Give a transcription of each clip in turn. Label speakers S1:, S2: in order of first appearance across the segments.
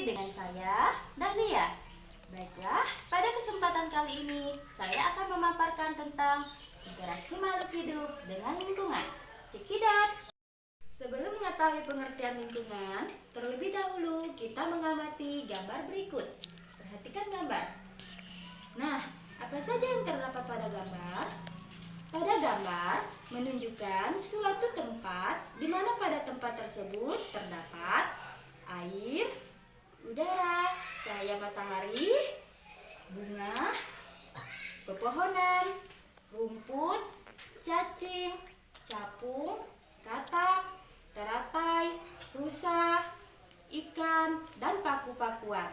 S1: lagi dengan saya, Dahlia. Baiklah, pada kesempatan kali ini saya akan memaparkan tentang interaksi makhluk hidup dengan lingkungan. Cekidot! Sebelum mengetahui pengertian lingkungan, terlebih dahulu kita mengamati gambar berikut. Perhatikan gambar. Nah, apa saja yang terdapat pada gambar? Pada gambar menunjukkan suatu tempat di mana pada tempat tersebut terdapat air, udara, cahaya matahari, bunga, pepohonan, rumput, cacing, capung, katak, teratai, rusa, ikan, dan paku-pakuan.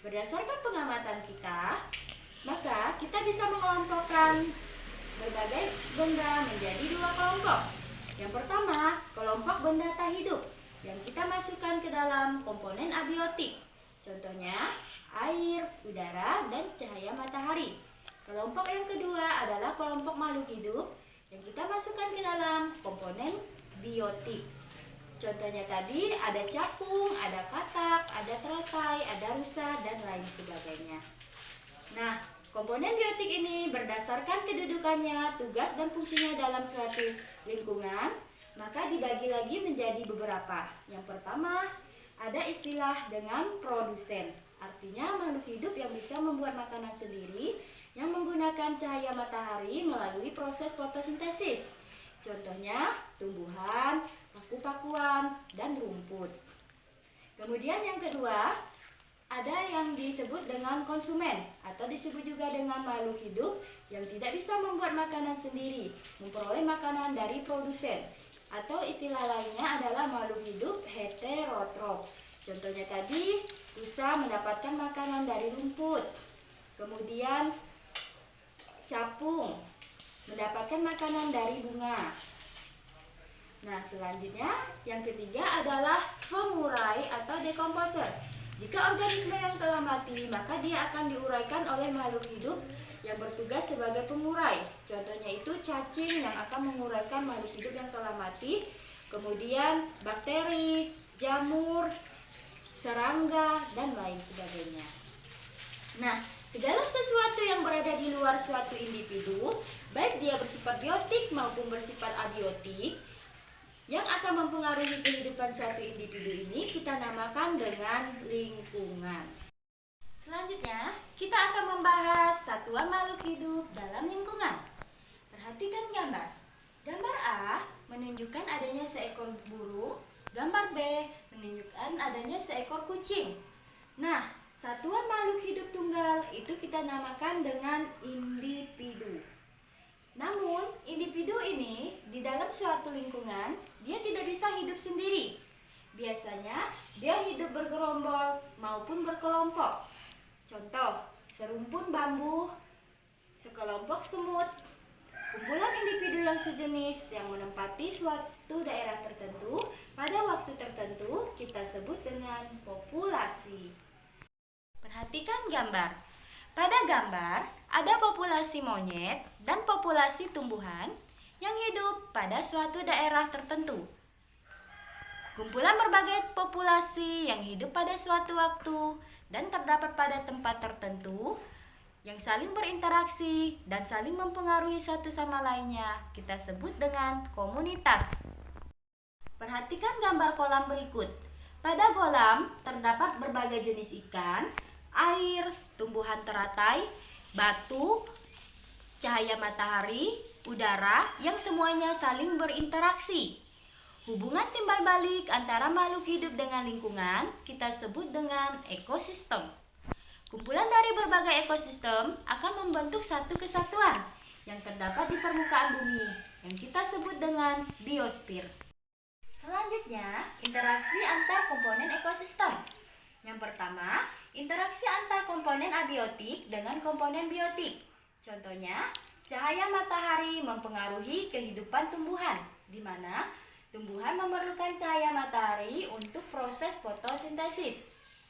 S1: Berdasarkan pengamatan kita, maka kita bisa mengelompokkan berbagai benda menjadi dua kelompok. Yang pertama, kelompok benda tak hidup yang kita masukkan ke dalam komponen abiotik. Contohnya, air, udara, dan cahaya matahari. Kelompok yang kedua adalah kelompok makhluk hidup yang kita masukkan ke dalam komponen biotik. Contohnya tadi ada capung, ada katak, ada teratai, ada rusa, dan lain sebagainya. Nah, komponen biotik ini berdasarkan kedudukannya, tugas dan fungsinya dalam suatu lingkungan, maka dibagi lagi menjadi beberapa. Yang pertama, ada istilah dengan produsen. Artinya makhluk hidup yang bisa membuat makanan sendiri yang menggunakan cahaya matahari melalui proses fotosintesis. Contohnya tumbuhan, paku-pakuan, dan rumput. Kemudian yang kedua, ada yang disebut dengan konsumen atau disebut juga dengan makhluk hidup yang tidak bisa membuat makanan sendiri, memperoleh makanan dari produsen. Atau istilah lainnya adalah makhluk hidup heterotrof. Contohnya tadi, rusa mendapatkan makanan dari rumput. Kemudian capung mendapatkan makanan dari bunga. Nah, selanjutnya yang ketiga adalah pengurai atau dekomposer. Jika organisme yang telah mati, maka dia akan diuraikan oleh makhluk hidup yang bertugas sebagai pengurai. Contohnya itu cacing yang akan menguraikan makhluk hidup yang telah mati. Kemudian bakteri, jamur, serangga, dan lain sebagainya. Nah, segala sesuatu yang berada di luar suatu individu, baik dia bersifat biotik maupun bersifat abiotik, yang akan mempengaruhi kehidupan suatu individu ini kita namakan dengan lingkungan. Selanjutnya, kita akan membahas satuan makhluk hidup dalam lingkungan. Perhatikan gambar. Gambar A menunjukkan adanya seekor burung, gambar B menunjukkan adanya seekor kucing. Nah, satuan makhluk hidup tunggal itu kita namakan dengan individu. Namun, individu ini di dalam suatu lingkungan, dia tidak bisa hidup sendiri. Biasanya, dia hidup bergerombol maupun berkelompok. Contoh, serumpun bambu, sekelompok semut, kumpulan individu yang sejenis yang menempati suatu daerah tertentu pada waktu tertentu kita sebut dengan populasi. Perhatikan gambar. Pada gambar, ada populasi monyet dan populasi tumbuhan yang hidup pada suatu daerah tertentu. Kumpulan berbagai populasi yang hidup pada suatu waktu dan terdapat pada tempat tertentu yang saling berinteraksi dan saling mempengaruhi satu sama lainnya kita sebut dengan komunitas. Perhatikan gambar kolam berikut. Pada kolam terdapat berbagai jenis ikan, air, tumbuhan teratai, batu, cahaya matahari, udara yang semuanya saling berinteraksi. Hubungan timbal balik antara makhluk hidup dengan lingkungan kita sebut dengan ekosistem. Kumpulan dari berbagai ekosistem akan membentuk satu kesatuan yang terdapat di permukaan bumi yang kita sebut dengan biosfer. Selanjutnya, interaksi antar komponen ekosistem. Yang pertama, interaksi antar komponen abiotik dengan komponen biotik. Contohnya, cahaya matahari mempengaruhi kehidupan tumbuhan, di mana tumbuhan memerlukan cahaya matahari untuk proses fotosintesis.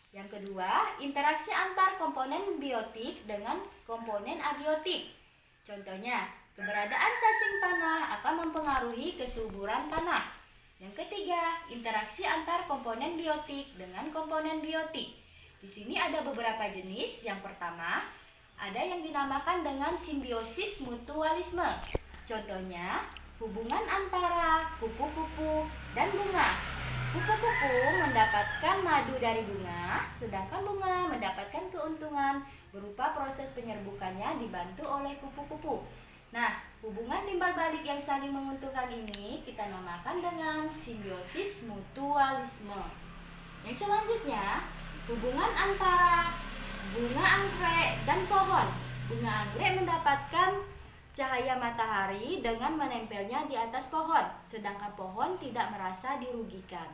S1: Yang kedua, interaksi antar komponen biotik dengan komponen abiotik. Contohnya, keberadaan cacing tanah akan mempengaruhi kesuburan tanah. Yang ketiga, interaksi antar komponen biotik dengan komponen biotik. Di sini ada beberapa jenis. Yang pertama, ada yang dinamakan dengan simbiosis mutualisme. Contohnya, hubungan antara kupu-kupu dan bunga. Kupu-kupu mendapatkan madu dari bunga, sedangkan bunga mendapatkan keuntungan berupa proses penyerbukannya dibantu oleh kupu-kupu. Nah, hubungan timbal balik yang saling menguntungkan ini kita namakan dengan simbiosis mutualisme. Yang selanjutnya, hubungan antara bunga anggrek dan pohon. Bunga anggrek mendapatkan cahaya matahari dengan menempelnya di atas pohon, sedangkan pohon tidak merasa dirugikan.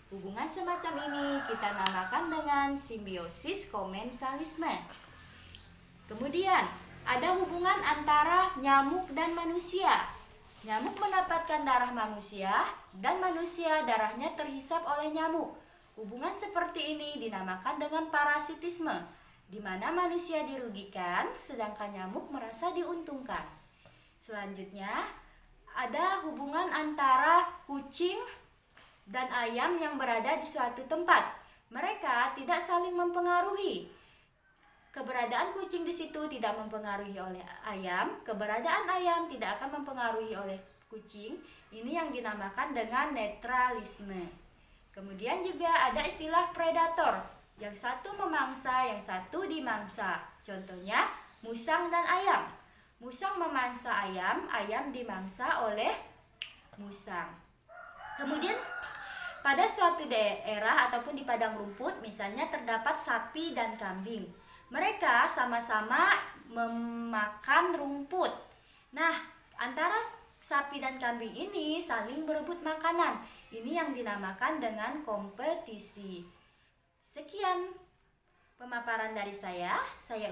S1: Hubungan semacam ini kita namakan dengan simbiosis komensalisme. Kemudian, ada hubungan antara nyamuk dan manusia. Nyamuk mendapatkan darah manusia dan manusia darahnya terhisap oleh nyamuk. Hubungan seperti ini dinamakan dengan parasitisme, di mana manusia dirugikan sedangkan nyamuk merasa diuntungkan. Selanjutnya, ada hubungan antara kucing dan ayam yang berada di suatu tempat. Mereka tidak saling mempengaruhi. Keberadaan kucing di situ tidak mempengaruhi oleh ayam, keberadaan ayam tidak akan mempengaruhi oleh kucing. Ini yang dinamakan dengan netralisme. Kemudian juga ada istilah predator. Yang satu memangsa, yang satu dimangsa. Contohnya, musang dan ayam. Musang memangsa ayam, ayam dimangsa oleh musang. Kemudian pada suatu daerah ataupun di padang rumput, misalnya terdapat sapi dan kambing. Mereka sama-sama memakan rumput. Nah, antara sapi dan kambing ini saling berebut makanan. Ini yang dinamakan dengan kompetisi. Sekian pemaparan dari saya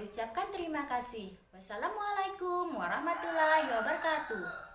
S1: ucapkan terima kasih. Wassalamualaikum warahmatullahi wabarakatuh.